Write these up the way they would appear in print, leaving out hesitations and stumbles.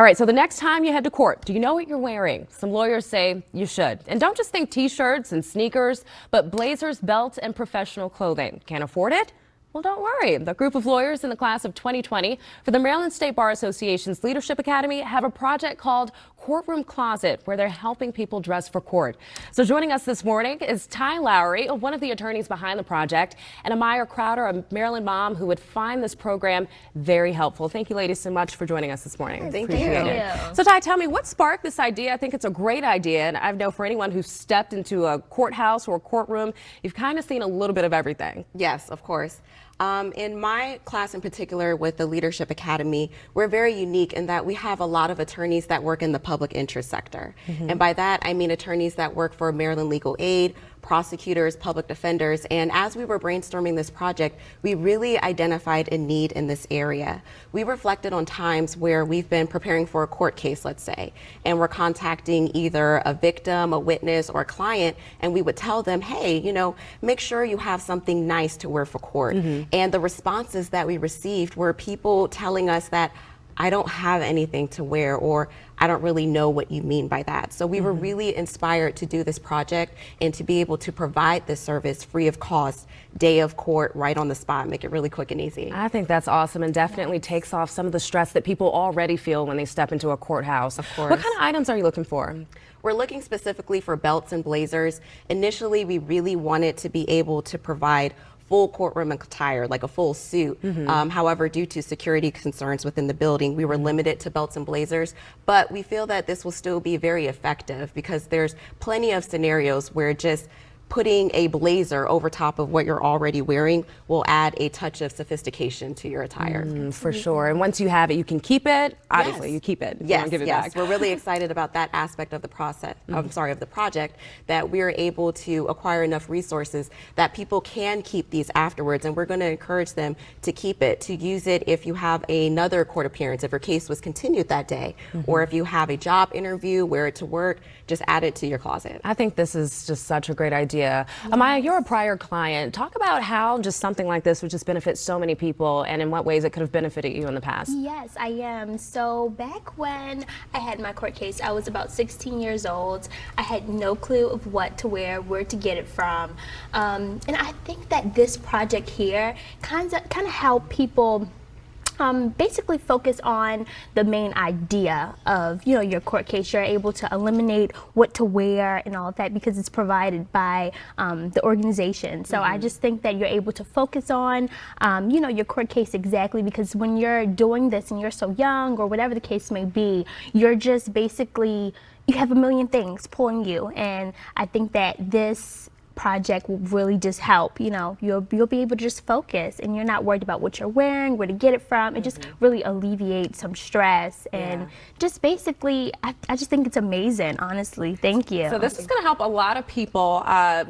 All right, so the next time you head to court, do you know what you're wearing? Some lawyers say you should. And don't just think t-shirts and sneakers, but blazers, belts, and professional clothing. Can't afford it? Well, don't worry. The group of lawyers in the class of 2020 for the Maryland State Bar Association's Leadership Academy have a project called Courtroom Closet, where they're helping people dress for court. So joining us this morning is Ty Lowry, one of the attorneys behind the project, and Amaya Crowder, a Maryland mom who would find this program very helpful. Thank you, ladies, so much for joining us this morning. Thank Appreciate you. it. So Ty, tell me, what sparked this idea? I think it's a great idea, and I know for anyone who's stepped into a courthouse or a courtroom, you've kind of seen a little bit of everything. Yes, of course. In my class in particular with the Leadership Academy, we're very unique in that we have a lot of attorneys that work in the public interest sector. And by that, I mean attorneys that work for Maryland Legal Aid, prosecutors, public defenders, and as we were brainstorming this project, we really identified a need in this area. We reflected on times where we've been preparing for a court case, let's say, and we're contacting either a victim, a witness, or a client, and we would tell them, hey, you know, make sure you have something nice to wear for court. And the responses that we received were people telling us that I don't have anything to wear, or I don't really know what you mean by that. So we were really inspired to do this project and to be able to provide this service free of cost, day of court, right on the spot, make it really quick and easy. I think that's awesome and definitely takes off some of the stress that people already feel when they step into a courthouse. Of course. What kind of items are you looking for? We're looking specifically for belts and blazers. Initially, we really wanted to be able to provide full courtroom attire, like a full suit. However, due to security concerns within the building, we were limited to belts and blazers, but we feel that this will still be very effective because there's plenty of scenarios where just putting a blazer over top of what you're already wearing will add a touch of sophistication to your attire. For sure. And once you have it, you can keep it. Obviously, you keep it. You Yes, don't give it yes. back. We're really excited about that aspect of the process, of the project, that we're able to acquire enough resources that people can keep these afterwards. And we're going to encourage them to keep it, to use it if you have another court appearance, if your case was continued that day, or if you have a job interview, wear it to work, just add it to your closet. I think this is just such a great idea. Amaya, you're a prior client. Talk about how just something like this would just benefit so many people and in what ways it could have benefited you in the past. Yes, I am. So back when I had my court case, I was about 16 years old. I had no clue of what to wear, where to get it from. And I think that this project here kind of help people basically focus on the main idea of, you know, your court case. You're able to eliminate what to wear and all of that because it's provided by the organization. So I just think that you're able to focus on, you know, your court case exactly, because when you're doing this and you're so young or whatever the case may be, you're just basically, you have a million things pulling you. And I think that this project will really just help. You know, you'll be able to just focus and you're not worried about what you're wearing, where to get it from. It just really alleviates some stress and just basically, I just think it's amazing, honestly. Thank you. So this is going to help a lot of people.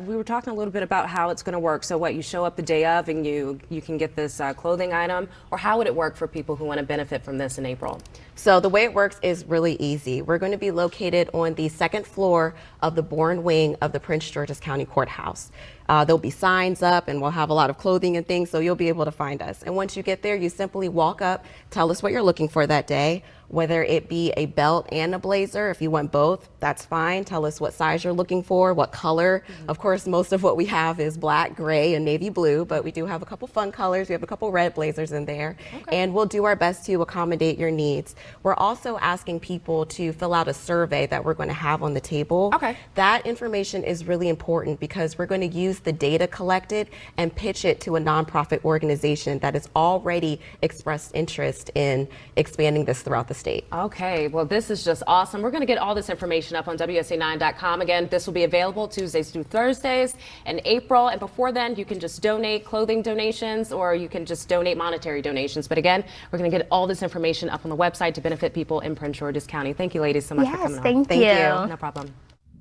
We were talking a little bit about how it's going to work. So what, you show up the day of and you can get this clothing item, or how would it work for people who want to benefit from this in April? So the way it works is really easy. We're going to be located on the second floor of the Bourne wing of the Prince George's County Courthouse. There'll be signs up and we'll have a lot of clothing and things, so you'll be able to find us. And once you get there, you simply walk up, tell us what you're looking for that day, whether it be a belt and a blazer. If you want both, that's fine. Tell us what size you're looking for, what color. Of course, most of what we have is black, gray, and navy blue, but we do have a couple fun colors. We have a couple red blazers in there, and we'll do our best to accommodate your needs. We're also asking people to fill out a survey that we're going to have on the table. That information is really important because we're going to use the data collected and pitch it to a nonprofit organization that has already expressed interest in expanding this throughout the state. Okay, well, this is just awesome. We're going to get all this information up on WUSA9.com. Again, this will be available Tuesdays through Thursdays in April. And before then, you can just donate clothing donations, or you can just donate monetary donations. But again, we're going to get all this information up on the website to benefit people in Prince George's County. Thank you, ladies, so much for coming on. Thank you. No problem.